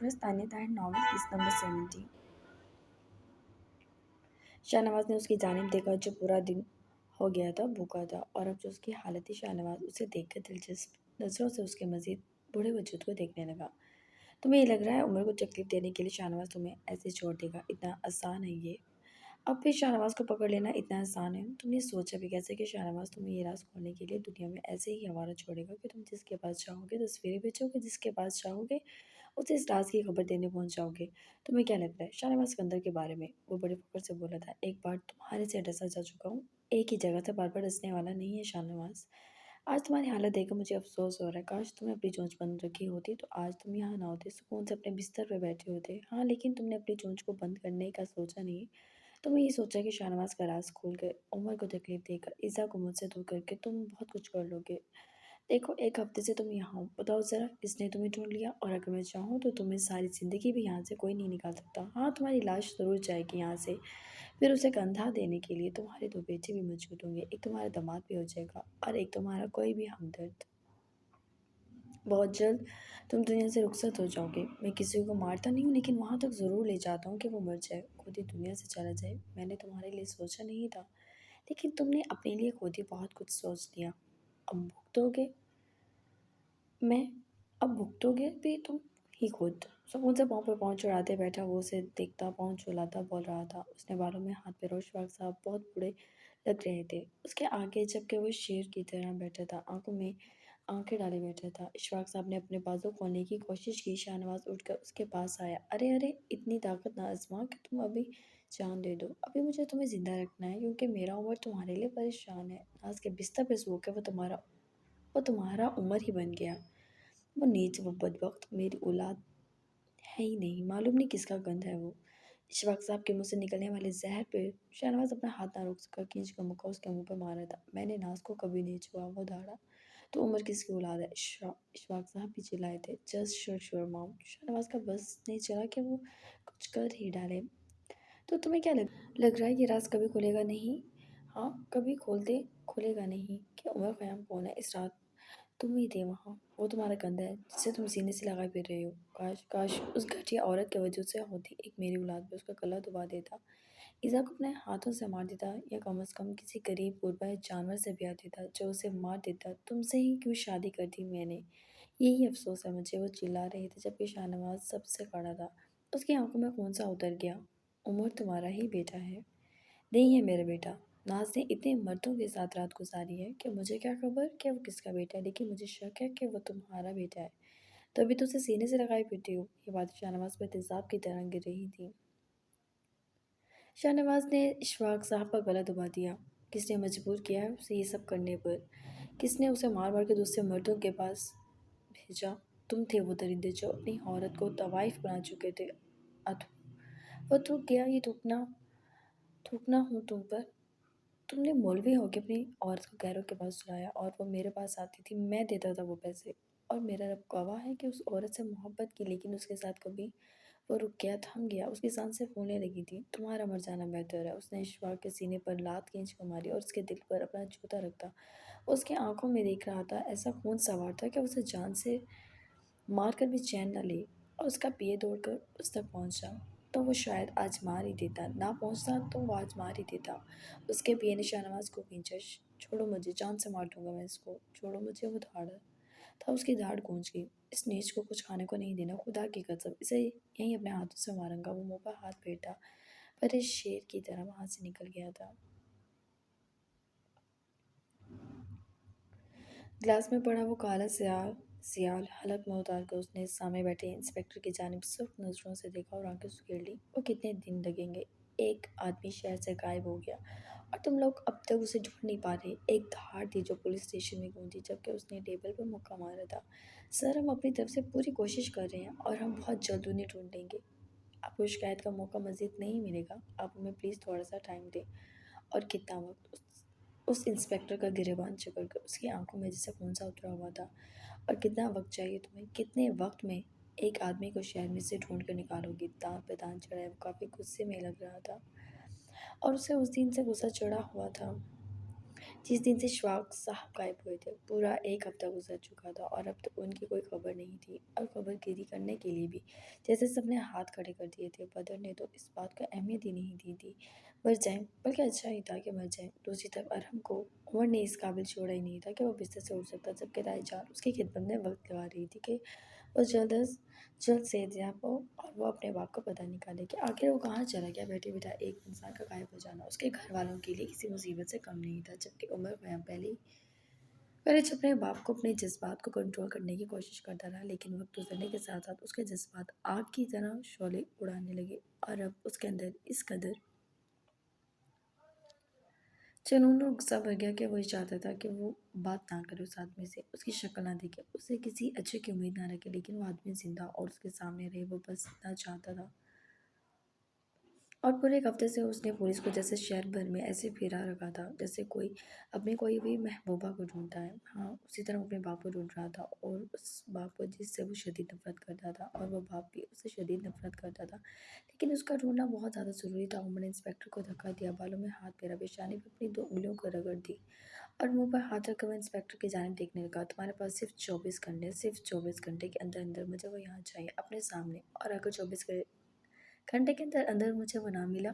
Express Tanya and novel किस number 70। Shahnawaz ने उसकी जानिब देखा जो पूरा दिन हो गया था, भूखा था, और अब जो उसकी हालत थी, शाहनवाज उसे देखकर दिलचस्प नज़रों से उसके मज़ीद बूढ़े वजूद को देखने लगा। तुम्हें ये लग रहा है उम्र को तकलीफ देने के लिए शाहनवाज तुम्हें ऐसे छोड़ देगा? इतना आसान है ये? अब फिर शाहनवाज को पकड़ लेना इतना आसान है? तुमने सोचा भी कैसे कि शाहनवाज तुम्हें ये राज खोलने के लिए दुनिया में ऐसे ही आवारा छोड़ेगा कि तुम जिसके पास चाहोगे तस्वीरें बेचोगे, जिसके पास चाहोगे उसे इस राज की खबर देने पहुंच जाओगे? तुम्हें क्या लगता है शाहनवाज सिकंदर के बारे में? वो बड़े फख्र से बोला था, एक बार तुम्हारे से डसा जा चुका हूँ, एक ही जगह से बार बार डसने वाला नहीं है शाहनवाज। आज तुम्हारी हालत देखकर मुझे अफसोस हो रहा है, काश तुम्हें अपनी चोंच बंद रखी होती तो आज तुम यहाँ ना होते, सुकून से अपने बिस्तर पर बैठे होते। हाँ, लेकिन तुमने अपनी चोंच को बंद करने का सोचा नहीं। तुमने ये सोचा कि शाहनवाज का राज खोल कर, उमर को तकलीफ देकर, ईज़ा को मुझसे दूर करके तुम बहुत कुछ कर लोगे। देखो, एक हफ्ते से तुम यहाँ हो, बताओ ज़रा किसने तुम्हें ढूंढ लिया? और अगर मैं चाहूँ तो तुम्हें सारी ज़िंदगी भी यहाँ से कोई नहीं निकाल सकता। हाँ, तुम्हारी लाश ज़रूर जाएगी यहाँ से, फिर उसे कंधा देने के लिए तुम्हारे दो बेटे भी मौजूद होंगे, एक तुम्हारा दामाद भी हो जाएगा और एक तुम्हारा कोई भी हमदर्द। बहुत जल्द तुम दुनिया से रुखसत हो जाओगे। मैं किसी को मारता नहीं हूँ, लेकिन वहाँ तक ज़रूर ले जाता हूँ कि वो मर जाए, खुद ही दुनिया से चला जाए। मैंने तुम्हारे लिए सोचा नहीं था, लेकिन तुमने अपने लिए खुद ही बहुत कुछ सोच लिया। अब भुगतोगे मैं अब भुगतोगे भी तुम ही खुद। सुकून से पाँव पे पाँव चढ़ाते बैठा वो उसे देखता, पाँव चुलाता बोल रहा था। उसने बालों में हाथ फेरा। इशफाक साहब बहुत बुरे लग रहे थे उसके आगे, जबकि वो शेर की तरह बैठा था, आंखों में आंखें डाले बैठा था। इशफाक साहब ने अपने बाजू खोलने की कोशिश की। शाहनवाज उठकर उसके पास आया। अरे अरे, इतनी ताकत ना आजमा कि तुम अभी जान दे दो। अभी मुझे तुम्हें जिंदा रखना है, क्योंकि मेरा उम्र तुम्हारे लिए परेशान है। नाज के बिस्तर पे सो के वो तुम्हारा उम्र ही बन गया। वो नीच, वो बदबख्त मेरी औलाद है ही नहीं, मालूम नहीं किसका गंध है वो। इशफाक साहब के मुंह से निकलने वाले जहर पे शाहनवाज अपना हाथ ना रोक सका। खींच का मुक्का उसके मुंह पर मारा था। मैंने नाज को कभी नहीं छुआ, वो धाड़ा। तो उम्र किसकी औलाद है? इशफाक साहब भी चिल्लाए थे। Just shut your mouth. Shahnawaz का बस नहीं चला कि वो कुछ कर ही डाले। तो तुम्हें क्या लग रहा है ये राज कभी खुलेगा नहीं? हाँ, कभी खुलेगा नहीं कि उमर खयाम कौन है? इस रात तुम ही थे वहाँ। वो तुम्हारा कंधा है जिसे तुम सीने से लगाए फिर रहे हो। काश काश उस घटिया औरत के वजूद से होती एक मेरी औलाद पे, उसका गला दबा देता, ईज़ा को अपने हाथों से मार देता, या कम अज़ कम किसी गरीब गुरबा जानवर से ब्याह देता जो उसे मार देता। तुमसे ही क्यों शादी कर दी मैंने, यही अफसोस है मुझे। वो चिल्ला रही थी जबकि शाहनवाज सबसे खड़ा था। उसकी आंखों में खून सा उतर गया। उमर तुम्हारा ही बेटा है? नहीं है मेरा बेटा। नाज ने इतने मर्दों के साथ रात गुजारी है कि मुझे क्या खबर कि वो किसका बेटा है, लेकिन मुझे शक है कि वो तुम्हारा बेटा है। तभी तो उसे सीने से लगाई फिरती हो। ये बात शाहनवाज पर तेजाब की तरह गिर रही थी। शाहनवाज ने इशफाक साहब का गला दबा दिया। किसने मजबूर किया है उसे ये सब करने पर? किसने उसे मार मार के दूसरे मर्दों के पास भेजा? तुम थे वो दरिंदे जो अपनी औरत को तवाइफ बना चुके थे। वो थूक गया, ये थूकना हूँ तुम पर। तुमने मौलवी होके अपनी औरत को गैरों के पास चलाया, और वो मेरे पास आती थी, मैं देता था वो पैसे। और मेरा रब गवाह है कि उस औरत से मोहब्बत की, लेकिन उसके साथ कभी वो रुक गया, थम गया, उसकी सांसें फूलने लगी थी। तुम्हारा मर जाना बेहतर है। उसने इशफाक के सीने पर लात खींच कर मारी और उसके दिल पर अपना जूता रखता। उसकी आंखों में देख रहा था, ऐसा खून सवार था कि उसे जान से मार कर भी चैन न ले। और उसका पिए दौड़कर उस तक पहुंचा तो वो शायद आज मार ही देता, ना पहुंचता तो वो आज मार ही देता। उसके पिए ने शाहनवाज को खींचा। छोड़ो मुझे, जान से मार दूंगा मैं इसको, छोड़ो मुझे। वो धाड़ा था, उसकी धाड़ गूंज गई। इस नीच को कुछ खाने को नहीं देना, खुदा की कसम, इसे यहीं अपने हाथों से मारूंगा। वो मुंह पर हाथ फेरता, पर इस शेर की तरह वहां से निकल गया था। ग्लास में पड़ा वो काला सियाल सियाल हलक में उतार कर उसने सामने बैठे इंस्पेक्टर की जानिब सख्त नज़रों से देखा और आंखें सुखेड़ ली। वो कितने दिन लगेंगे? एक आदमी शहर से गायब हो गया और तुम लोग अब तक उसे ढूंढ नहीं पा रहे। एक धार थी जो पुलिस स्टेशन में गूंजी जबकि उसने टेबल पर मुक्का मारा था। सर, हम अपनी तरफ से पूरी कोशिश कर रहे हैं और हम बहुत जल्द उन्हें ढूंढ लेंगे। आपको शिकायत का मौका मज़ीद नहीं मिलेगा। आप हमें प्लीज़ थोड़ा सा टाइम दें। और कितना वक्त? उस इंस्पेक्टर का गिरेबान चिपक कर उसकी आंखों में जैसे खून सा उतरा हुआ था। और कितना वक्त चाहिए तुम्हें? कितने वक्त में एक आदमी को शहर में से ढूंढ कर निकालोगी? दांत पे दांत चढ़ाए वो काफ़ी गुस्से में लग रहा था, और उसे उस दिन से गुस्सा चढ़ा हुआ था। जिस दिन से इशफाक साहब गायब हुए थे पूरा एक हफ्ता गुजर चुका था और अब तक उनकी कोई खबर नहीं थी। और खबरगिरी करने के लिए भी जैसे सबने हाथ खड़े कर दिए थे। बदर ने तो इस बात को अहमियत ही नहीं दी थी। मर जाए बल्कि अच्छा ही था कि मर जाए। दूसरी तरफ अरहम को उमर ने इस काबिल छोड़ा ही नहीं था कि वो बिस्तर से उठ सकता, जबकि दाई जान उसकी खिदमत में वक्त लगा रही थी कि वो जल्द सेहतयाब हो और वो अपने बाप का पता निकाले कि आखिर वो कहाँ चला गया। बैठे बिठा एक इंसान का गायब हो जाना उसके घर वालों के लिए किसी मुसीबत से कम नहीं था। जबकि उमर ख़याम पहले अपने बाप को अपने जज्बात को कंट्रोल करने की कोशिश करता रहा, लेकिन वक्त गुजरने के साथ साथ उसके जज्बात आग की तरह शोले उड़ाने लगे और अब उसके अंदर इस कदर जुनून और गुस्सा भर गया कि वो ये चाहता था कि वो बात ना करे उस आदमी से, उसकी शक्ल ना देखे, उससे किसी अच्छे की उम्मीद ना रखे। लेकिन वो आदमी जिंदा और उसके सामने रहे, वो बस इतना चाहता था। और पूरे एक हफ्ते से उसने पुलिस को जैसे शहर भर में ऐसे फिरा रखा था जैसे कोई भी महबूबा को ढूंढता है। हाँ, उसी तरह वो अपने बाप को ढूंढ रहा था, और उस बाप को जिससे वो शदीद नफरत करता था, और वो बाप भी उससे शदीद नफरत करता था। लेकिन उसका ढूंढना बहुत ज़्यादा ज़रूरी था। उमर ने इंस्पेक्टर को धक्का दिया, बालों में हाथ फेरा, पेशानी पर अपनी 2 उंगलियों को रगड़ दी और मुंह पर हाथ रखकर वो इंस्पेक्टर की जानिब देखने लगा। तुम्हारे पास सिर्फ 24 घंटे के अंदर अंदर मुझे वो यहाँ चाहिए, अपने सामने। और अगर 24 घंटे के अंदर अंदर मुझे वो ना मिला।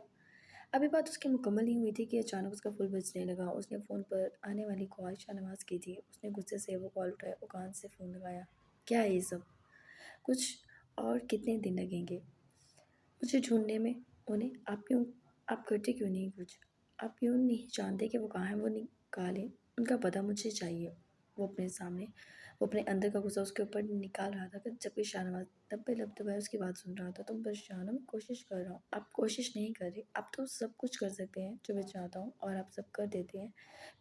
अभी बात उसकी मुकम्मल नहीं हुई थी कि अचानक उसका फ़ोन बजने लगा। उसने फ़ोन पर आने वाली कॉल शाहनवाज़ की थी। उसने गुस्से से वो कॉल उठाया और कान से फ़ोन लगाया। क्या है ये सब? कुछ और कितने दिन लगेंगे मुझे ढूंढने में उन्हें? आप करते क्यों नहीं कुछ? आप क्यों नहीं जानते कि वो कहाँ है? वो निकालें, उनका पता मुझे चाहिए। वो अपने सामने वो अपने अंदर का गुस्सा उसके ऊपर निकाल रहा था कि जबकि शाहनवाज दबे लब दबाए उसकी बात सुन रहा था। तुम परेशान हो, मैं कोशिश कर रहा हूँ। आप कोशिश नहीं कर रहे। आप तो सब कुछ कर सकते हैं जो मैं चाहता हूँ, और आप सब कर देते हैं।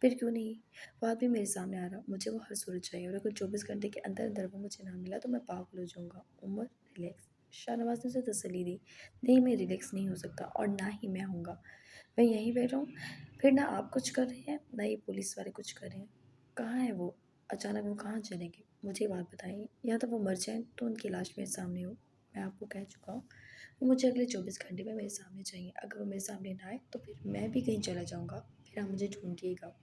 फिर क्यों नहीं वो आदमी मेरे सामने आ रहा? मुझे वो हर सूरत चाहिए, और अगर 24 घंटे के अंदर अंदर वो मुझे ना मिला तो मैं पागल हो जाऊँगा। उमर, रिलैक्स। शाहनवाज ने उसे तसल्ली दी। नहीं, मैं रिलैक्स नहीं हो सकता, और ना ही मैं होऊंगा। मैं यहीं बैठा हूँ। फिर ना आप कुछ कर रहे हैं ना ये पुलिस वाले कुछ कर रहे हैं। कहाँ है वो? अचानक वो कहाँ चलेंगे? मुझे बात बताइए। या तो वो मर जाए तो उनकी लाश मेरे सामने हो। मैं आपको कह चुका हूँ, वो मुझे अगले 24 घंटे में मेरे सामने चाहिए। अगर वो मेरे सामने ना आए तो फिर मैं भी कहीं चला जाऊँगा। फिर आप मुझे ढूंढिएगा।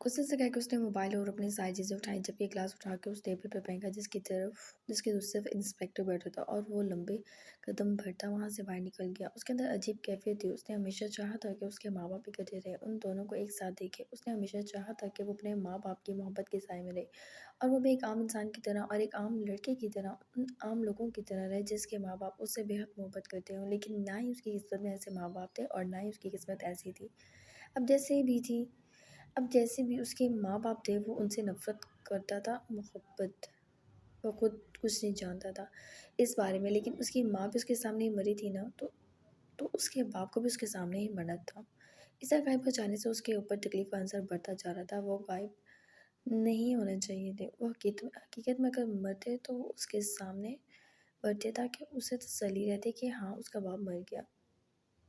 गुस्से से कहकर उसने मोबाइल और अपनी सारी चीज़ें उठाई, जबकि ग्लास उठा के उस टेबल पर फेंका जिसकी दूसरी तरफ इंस्पेक्टर बैठा था, और वो लंबे कदम भरता वहाँ से बाहर निकल गया। उसके अंदर अजीब कैफियत थी। उसने हमेशा चाहा था कि उसके माँ बाप इकट्ठे रहे, उन दोनों को एक साथ देखे। उसने हमेशा चाहा था कि वो अपने माँ बाप की मोहब्बत के साए में रहे, और वो भी एक आम इंसान की तरह और एक आम लड़के की तरह, उन आम लोगों की तरह रहे जिसके माँ बाप उससे बेहद मोहब्बत करते हों। लेकिन ना ही उसकी किस्मत में ऐसे माँ बाप थे, और ना ही उसकी किस्मत ऐसी थी। अब जैसे भी थी अब जैसे भी उसके माँ-बाप थे, वो उनसे नफ़रत करता था। मोहब्बत, वो खुद कुछ नहीं जानता था इस बारे में, लेकिन उसकी माँ भी उसके सामने ही मरी थी ना, तो उसके बाप को भी उसके सामने ही मरना था। इस तरह गायब हो जाने से उसके ऊपर तकलीफ़ का असर बढ़ता जा रहा था। वो गायब नहीं होने चाहिए थे। वो हकीकत में अगर मरते तो उसके सामने मरते, ताकि उसे तसल्ली रहती कि हाँ, उसका बाप मर गया।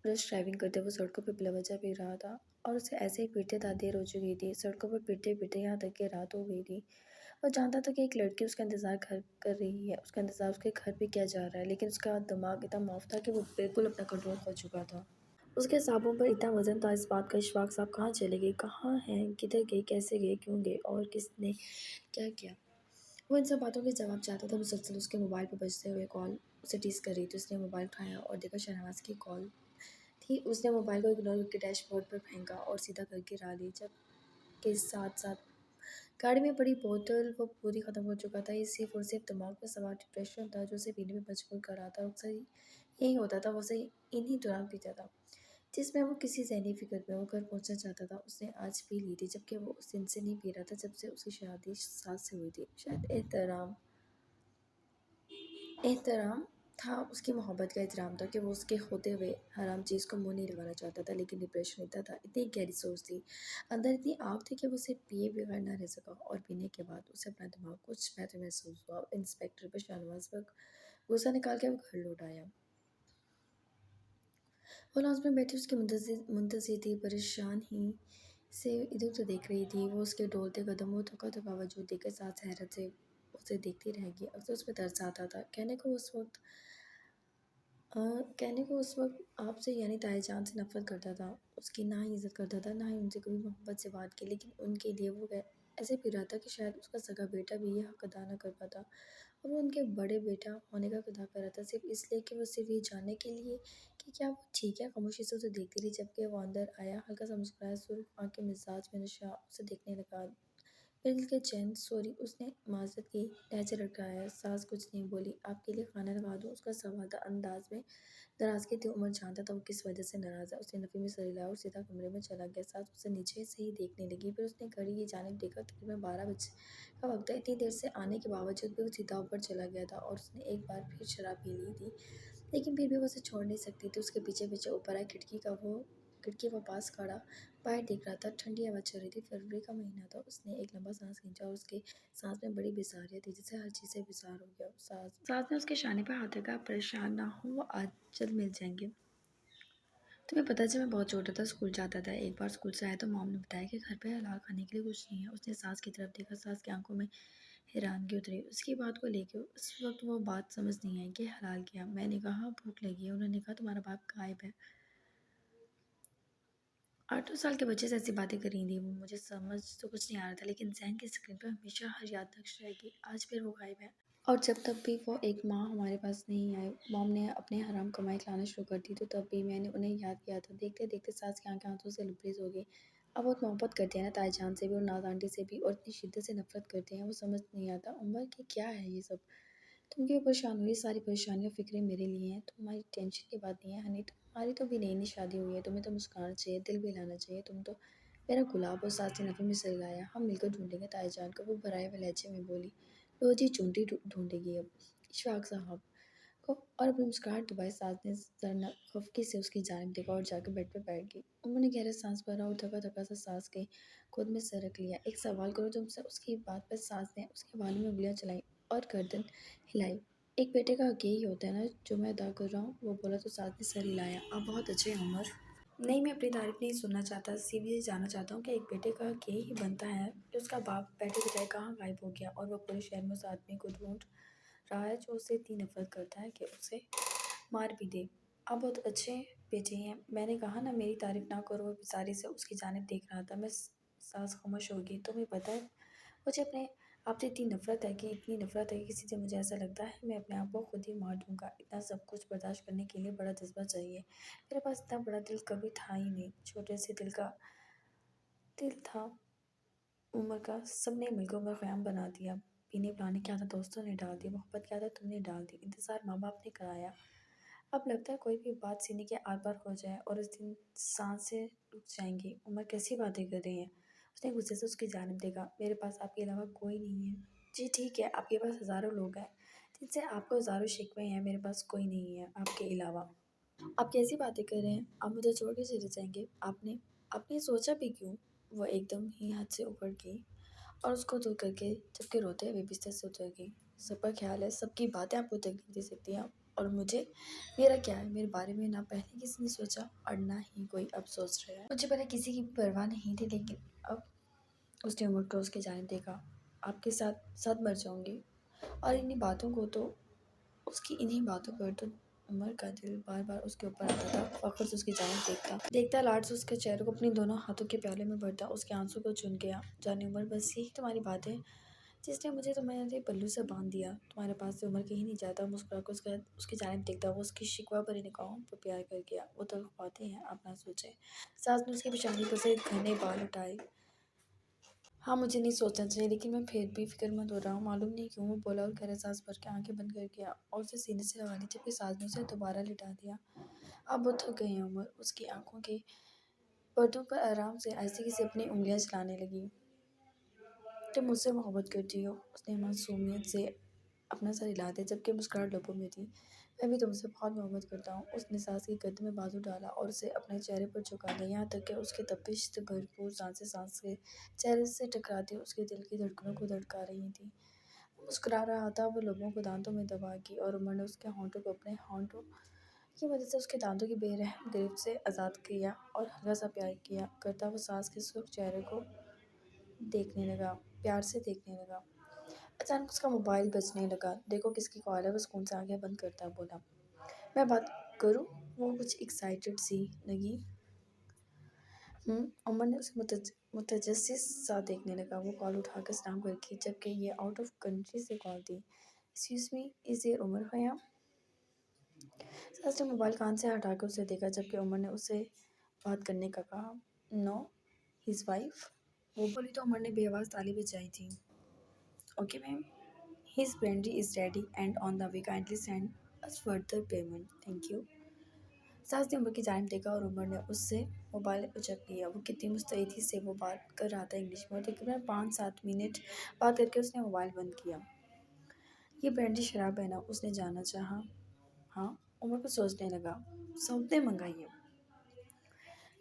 रश ड्राइविंग करते हुए सड़कों पर बिलावजह पी रहा था, और उसे ऐसे ही पीटते था। देर हो चुकी थी। सड़कों पर पीटते पीटते यहाँ तक कि रात हो गई थी। और जानता था कि एक लड़की उसका इंतज़ार घर कर रही है, उसका इंतज़ार उसके घर पे किया जा रहा है। लेकिन उसका दिमाग इतना माफ था कि वो बिल्कुल अपना कंट्रोल खो चुका था। उसके सांपों पर इतना वजन था इस बात का, इशफाक साहब कहाँ चले गए, कहाँ हैं, किधर गए, कैसे गए, क्यों गए, और किसने क्या किया। वो इन सब बातों के जवाब चाहता था। मुसलसल उसके मोबाइल पर बजते हुए कॉल उसे टीस कर रही थी। उसने मोबाइल उठाया और देखा शहनवाज की कॉल थी। उसने मोबाइल को इग्नोर करके डैशबोर्ड पर फेंका और सीधा करके गिरा दी। जब के साथ साथ गाड़ी में पड़ी बोतल वो पूरी ख़त्म हो चुका था। ये सिर्फ और सिर्फ दिमाग में सवार डिप्रेशन था जो उसे पीने में मजबूर कर रहा था। अक्सर यही होता था, वो उसे इन्हीं दौरान पीता था जिसमें वो किसी ज़हनी फ़िक्र में वो घर पहुंचना चाहता था। उसने आज पी ली थी, जबकि वो उस दिन से नहीं पी रहा था जब से उसकी शादी सास से हुई थी। शायद एहतराम था, उसकी मोहब्बत का एहतराम था कि वो उसके होते हुए हराम चीज़ को मुँह नहीं लगाना चाहता था। लेकिन डिप्रेशन इतना था, इतनी गहरी सोच थी, अंदर इतनी आग थी कि वो उसे पिए बगैर ना रह सका। और पीने के बाद उसे अपना दिमाग कुछ बेहतर महसूस हुआ। इंस्पेक्टर पर शाहनवाज पर गुस्सा निकाल के वो घर लौट आया। वो लॉन्च में बैठी उसकी मुंतज़िर थी, परेशान ही से इधर उधर देख रही थी। वो उसके डोलते कदम, वो थका थका वजूद देखकर साथ हैरत से उसे देखती रह गई। अक्सर उस पर तरस आता था। कहने को उस वक्त अ, कहने को उस वक़्त आपसे यानी ताए जान से नफ़रत करता था। उसकी ना ही इज़्ज़त करता था, ना ही उनसे कभी मोहब्बत से बात की, लेकिन उनके लिए वो ऐसे पी रहा था कि शायद उसका सगा बेटा भी ये हक अदा ना कर पाता। और वो उनके बड़े बेटा होने का अदा कर रहा था सिर्फ़ इसलिए कि वो सिर्फ़ ये जानने के लिए कि क्या वो ठीक है। खामोशी से उसे देखती रही, जबकि वो अंदर आया, हल्का-सा मुस्कुराया, सुर्ख़ आँखें मिज़ाज में नशा उसे देखने लगा। फिर दिल के चैन सॉरी उसने माज़रत की, लहज़ा लड़खड़ाया। सास कुछ नहीं बोली। आपके लिए खाना लगा दूँ? उसका सवाल था अंदाज़ में नाराज़गी थी। उमर जानता था वो किस वजह से नाराज़ है। उसने नफ़ी में सर हिलाया और सीधा कमरे में चला गया। सास उसे नीचे से ही देखने लगी। फिर उसने घड़ी की जानिब देखा। तकरीबन 12 बजे का वक्त था। इतनी देर से आने के बावजूद भी वो सीधा ऊपर चला गया था और उसने एक बार फिर शराब पी ली थी, लेकिन फिर भी वो उसे छोड़ नहीं सकती थी। उसके पीछे पीछे ऊपर आई। खिड़की वो पास खड़ा बाहर देख रहा था। ठंडी हवा चल रही थी। फरवरी का महीना था। उसने एक लंबा सांस खींचा और उसके सांस में बड़ी बेसारियत थी, जिससे हर चीज़ से बेसार हो गया। सास ने उसके शाने पर हाथ रखा। परेशान ना हो, वो आज जल्द मिल जाएंगे। तुम्हें पता है जब मैं बहुत छोटा था, स्कूल जाता था, एक बार स्कूल से आया तो मॉम ने बताया कि घर पे हलाल खाने के लिए कुछ नहीं है। उसने सास की तरफ देखा। सास की आंखों में हैरानगी उतरी। उसकी बात को लेके उस वक्त वो बात समझ नहीं आई कि हलाल क्या। मैंने कहा भूख लगी है। उन्होंने कहा तुम्हारा बाप गायब है। 8 साल के बच्चे से ऐसी बातें करी थी वो। मुझे समझ तो कुछ नहीं आ रहा था, लेकिन जहन की स्क्रीन पर हमेशा हर याद नक्श रहेगी। आज फिर वो गायब है। और जब तब भी वो एक माँ हमारे पास नहीं आए। मॉम ने अपने हराम कमाई खिलाना शुरू कर दी, तो तब भी मैंने उन्हें याद किया था। देखते देखते सास की आंखें आंसू से लबरेज हो गई। अब बहुत मोहब्बत करते हैं ना ताई जान से भी और नाज आंटी से भी, और इतनी शिद्दत से नफरत करते हैं। वो समझ नहीं आता उम्र की क्या है ये सब। तुम क्यों परेशान हो? ये सारी परेशानियाँ फ़िक्रें मेरे लिए हैं। तुम्हारी टेंशन की बात नहीं है हनी। तुम्हारी तो भी नई-नई शादी हुई है। तुम्हें तो मुस्कुराना चाहिए, दिल भी हिलाना चाहिए। तुम तो मेरा गुलाब हो। सास ने नफ़े में सिर हिलाया। हम मिलकर ढूँढेंगे ताईजान को, वो भराए हुए लहजे में बोली। रोज़ ही चूंटी ढूँढेगी अब। इशफाक साहब को और अपनी मुस्कुराहट दबाई। सास ने ज़रा खफकी से उसकी जानिब देखा और जाकर बेड पे बैठ गई। उन्होंने गहरा सांस भरा और थका-थका सा सास के खुद में सर रख लिया। एक सवाल करूँ तुमसे? उसकी बात पर सास ने उसके बालों में उंगलियाँ चलाई और गर्दन हिलाई। एक बेटे का हक यही होता है ना जो मैं अदा कर रहा हूँ, वो बोला तो सास ने सर हिलाया। आप बहुत अच्छे हैं उमर। नहीं, मैं अपनी तारीफ नहीं सुनना चाहता, सीधे ये जानना चाहता हूँ कि एक बेटे का हक यही बनता है कि उसका बाप बैठे बिठाए कहाँ गायब हो गया, और वो पूरे शहर में उस आदमी को ढूंढ रहा है जो उससे इतनी नफरत करता है कि उसे मार भी दे। आप बहुत अच्छे बेटे हैं। मैंने कहा ना मेरी तारीफ ना करो। वो बेचारी से उसकी जानिब देख रहा था। मैं सास खामोश हो गई। तुम्हें पता है मुझे अपने आप से इतनी नफ़रत है कि किसी से मुझे ऐसा लगता है मैं अपने आप को खुद ही मार दूँगा। इतना सब कुछ बर्दाश्त करने के लिए बड़ा जज़्बा चाहिए। मेरे पास इतना बड़ा दिल कभी था ही नहीं। छोटे से दिल था उम्र का। सबने मिलकर उम्र क़याम बना दिया। पीने पिलाने की आदत दोस्तों ने डाल दी, मोहब्बत की आदत तुमने डाल दी, इंतज़ार माँ-बाप ने कराया। अब लगता है कोई भी बात सीने के आर-पार हो जाए और उस दिन साँसें रुक जाएँगी। उमर कैसी बातें कर रही हैं? उसने गुस्से से उसकी जानिब देखा। मेरे पास आपके अलावा कोई नहीं है। जी ठीक है, आपके पास हज़ारों लोग हैं, जिनसे आपको हज़ारों शिकवे हैं। मेरे पास कोई नहीं है आपके अलावा। आप कैसी बातें कर रहे हैं? आप मुझे छोड़ के चले जाएँगे? आपने ये सोचा भी क्यों? वो एकदम ही हद से ऊपर गई और उसको दूर करके जबकि रोते हुए बिस्तर से उतर गई। सबका ख़्याल है, सबकी बातें आपको तकलीफ़ दे सकती हैं, और मेरा क्या है? मेरे बारे में ना पहले किसी ने सोचा और ना ही कोई अब सोच रहा है। मुझे पहले किसी की परवाह नहीं थी, लेकिन अब उसने उम्र को उसकी जानिब देखा। आपके साथ साथ मर जाऊँगी। और इन्हीं बातों पर तो उमर का दिल बार-बार उसके ऊपर आता था। फ़ख्र से उसकी जानिब देखता। देखता लाड से उसके चेहरे को अपने दोनों हाथों के प्याले में भरता। उसके आंसू को चुन गया। जाने उमर, बस यही तुम्हारी बात है जिसने मुझे तुम्हारे पल्लू से बांध दिया। तुम्हारे पास से उम्र कहीं नहीं जाता। मुस्कुरा कर उसकी जानिब देखता। वो उसकी शिकवा भरी निगाहों पर प्यार कर गया। वो तल्ख़ बातें हैं, आप ना सोचें। सास ने उसकी पेशानी पर से घने बाल उठाए। हाँ, मुझे नहीं सोचना चाहिए, लेकिन मैं फिर भी फ़िक्रमंद हो रहा हूँ। मालूम नहीं क्यों, वो बोला और गहरा सांस भर के आंखें बंद कर गया और उसे सीने से लगा ली, जबकि सास ने उसे दोबारा लिटा दिया। अब वो थक गई हैं उमर। उसकी आंखों के पर्दों पर आराम से आहिस्ता से अपनी उंगलियां चलाने लगी। तुम मुझसे मोहब्बत करती हो? उसने मासूमियत से अपना सर हिला दिया, जबकि मुस्कुराहट लबों में थी। मैं भी तुमसे बहुत मोहब्बत करता हूँ। उसने सास की गर्दन में बाजू डाला और उसे अपने चेहरे पर झुका लिया, यहाँ तक कि उसकी तपिश से भरपूर सांसें सास के चेहरे से टकराती उसके दिल की धड़कनों को धड़का रही थी। वो मुस्कुरा रहा था। वो लबों को दांतों में दबा की, और उमर ने उसके होंठों को अपने होंठों की मदद से उसके दांतों की बेरहम गिरफ्त से आज़ाद किया और हल्का सा प्यार किया करता वो सास के सुर्ख चेहरे को देखने लगा, प्यार से देखने लगा। अचानक उसका मोबाइल बजने लगा। देखो किसकी कॉल है। वो सुकून से आंखें बंद करता बोला। मैं बात करूँ? वो कुछ एक्साइटेड सी लगी। अमन ने उसे मुतजस्सिस सा देखने लगा। वो कॉल उठाकर सलाम करके, जबकि ये आउट ऑफ कंट्री से कॉल थी। Excuse me, is there Umar भैया? सास ने मोबाइल कान से हटाकर उसे देखा, जबकि उमर ने उसे बात करने का कहा। No, his wife. वो बोली तो उमर ने बेआवाज ताली बजाई थी। Okay ma'am, his brandy is ready and on the way, kindly send us further payment, thank you. सास ने उमर की जानिब देखा और उमर ने उससे मोबाइल उचक लिया। वो कितनी मुस्तैदी से वो बात कर रहा था इंग्लिश में, और तकरीबन 5-7 मिनट बात करके उसने मोबाइल बंद किया। ये ब्रांडी शराब है ना? उसने जानना चाहा। हाँ, उमर को सोचने लगा। सबने मंगाई है।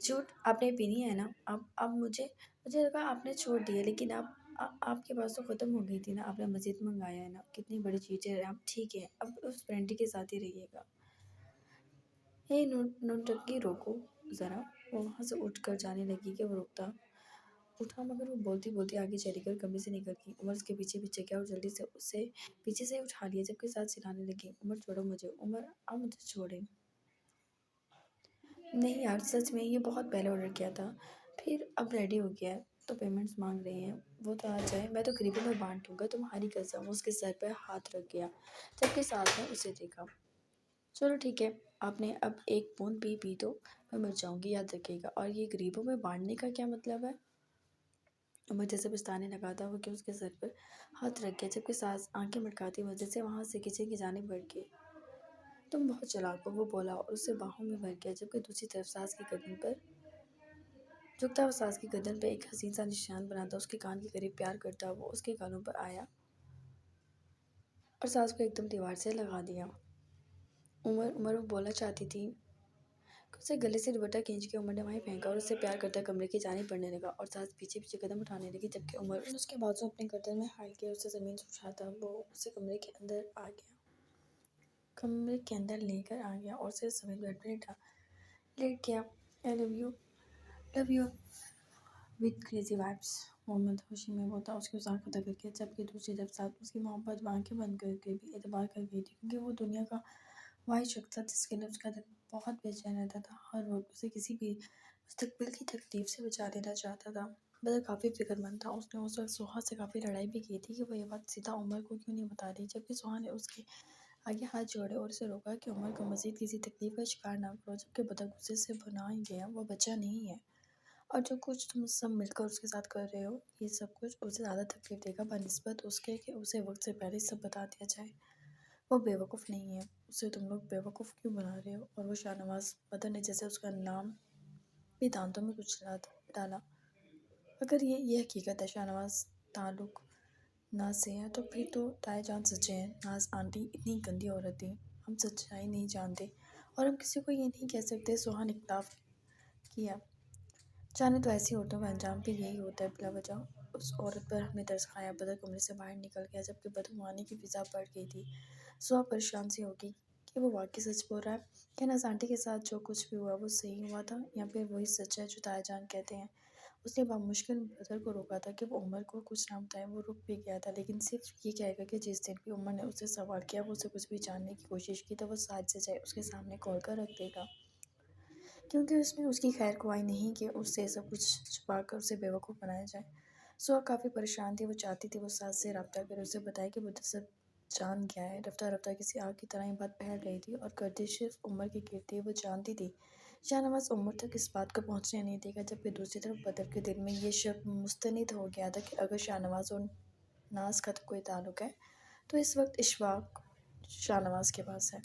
झूठ, आपने पीनी है ना? अब मुझे लगा आपने छोड़ दी है, लेकिन आपके पास तो ख़त्म हो गई थी ना, आपने मज़ीद मंगाया है ना? कितनी बड़ी चीज़ है आप। ठीक है, अब उस ब्रांडी के साथ ही रहिएगा। हे नौटंकी रोको ज़रा। वो वहाँ से उठकर जाने लगी कि वो उठा, मगर वो बोलती बोलती आगे चली गई और कमरे से निकल गई। उमर उसके पीछे पीछे गया और जल्दी से उसे पीछे से उठा लिया, जबकि साथ चिल्लाने लगी, उमर छोड़ो मुझे, उमर आप मुझे छोड़े। नहीं यार, सच में ये बहुत पहले ऑर्डर किया था, फिर अब रेडी हो गया है, तो पेमेंट्स मांग रही हैं। वो तो आ जाए, मैं तो गरीबों में बांट दूंगा, तुम्हारी कसम। वो उसके सर पर हाथ रख गया, जबकि साथ में उसे देखा। चलो ठीक है, आपने अब एक बूंद भी पी तो मैं मर जाऊंगी, याद रखिएगा। और ये गरीबों में बांटने का क्या मतलब है? उमर जैसे पछताने लगा था वो कि उसके सर पर हाथ रख गया, जबकि सास आंखें मटकाती वजह से वहाँ से किचन की जाने बढ़ गई। तुम बहुत चालाक हो, वो बोला और उसे बाहों में भर गया, जबकि दूसरी तरफ सास की गर्दन पर झुकता हुआ, सास की गर्दन पर एक हसीन सा निशान बनाता, उसके कान के करीब प्यार करता वो उसके गालों पर आया और सास को एकदम दीवार से लगा दिया। उमर उमर वो बोलना चाहती थी कि उसे गले से दुपट्टा खींच के उमर ने वहीं फेंका और उससे प्यार करता कमरे की जानिब बढ़ने लगा, और सास पीछे पीछे कदम उठाने लगी, जबकि उमर ने उसके बाजू अपने गर्दन में हाल किया, उसे ज़मीन से उठाता वो उसे कमरे के अंदर लेकर आ गया और उसे सफ़ेद बेड पर लेट गया। I love you with crazy vibes, Mohammad होशी में वो था उसकी उसार अदा करके, जबकि दूसरी तरफ साथ उसकी मोहब्बत आंखें बंद करके भी एतबार कर गई थी, क्योंकि वो दुनिया का वाहिद शख्स था जिसके लिए उसका दिल बहुत बेचैन रहता था। हर वक्त उसे किसी भी मुस्तकबिल की तकलीफ से बचा लेना चाहता था। बदर काफ़ी फिक्रमंद था। उसने उस वक्त सुहा से काफ़ी लड़ाई भी की थी कि वो ये बात सीधा उमर को क्यों नहीं बता रही, जबकि सुहा ने उसके आगे हाथ जोड़े और उसे रोका कि उमर को मज़ीद किसी तकलीफ का शिकार ना करो, जबकि बदर गुस्से से बना ही गया, वो बच्चा नहीं है। और जो कुछ तुम सब मिलकर उसके साथ कर रहे हो, ये सब कुछ उसे ज़्यादा तकलीफ देगा बनिस्बत उसके कि उसे वक्त से पहले सब बता दिया जाए। वो बेवकूफ़ नहीं है, उसे तुम लोग बेवकूफ़ क्यों बना रहे हो? और वो शाहनवाज़ बदर ने जैसे उसका नाम भी दांतों में कुचला डाला। अगर ये हकीकत है, शाहनवाज़ ताल्लुक नाज से है, तो फिर तो ताए जान सच्चे हैं। नाज आंटी इतनी गंदी औरत थी, हम सच्चाई नहीं जानते और हम किसी को ये नहीं कह सकते। सुहा ने इख्तलाफ किया। जाने तो ऐसी औरतों का अंजाम भी यही होता है, बिला वजह उस औरत पर हमने तरस खाया। बदर कमरे से बाहर निकल गया, जबकि बदगुमानी की फिजा बढ़ गई थी। सुहा परेशान सी होगी कि वो वाकई सच बोल रहा है, क्या नाज आंटी के साथ जो कुछ भी हुआ वो सही हुआ था, या फिर वही सच है जो ताया जान कहते हैं। उसने बामुश्किल बदर को रोका था कि वो उमर को कुछ ना बताए। वो रुक भी गया था, लेकिन सिर्फ ये कहकर कि जिस दिन भी उमर ने उससे सवाल किया, वो उसे कुछ भी जानने की कोशिश की, तो वो साज से जाए उसके सामने खोल कर रख देगा, क्योंकि उसमें उसकी खैर ख्वाही नहीं कि उससे सब कुछ छुपा कर उसे बेवकूफ़ बनाया जाए। सुहा काफ़ी परेशान थी। वो चाहती थी वो सास से रब्ता करे, उसे बताए कि मुझे सब जान गया है। रफ्ता रफ्ता किसी आग की तरह ये बात फैल रही थी और गर्दिश सिर्फ उमर की गिरद थी। वो जानती थी शाहनवाज़ उमर तक इस बात को पहुँचने नहीं देगा, जबकि दूसरी तरफ बदर के दिल में ये शक मुस्तनिद हो गया था कि अगर शाहनवाज़ और नाज का तो कोई ताल्लुक है, तो इस वक्त इशफाक शाहनवाज़ के पास है।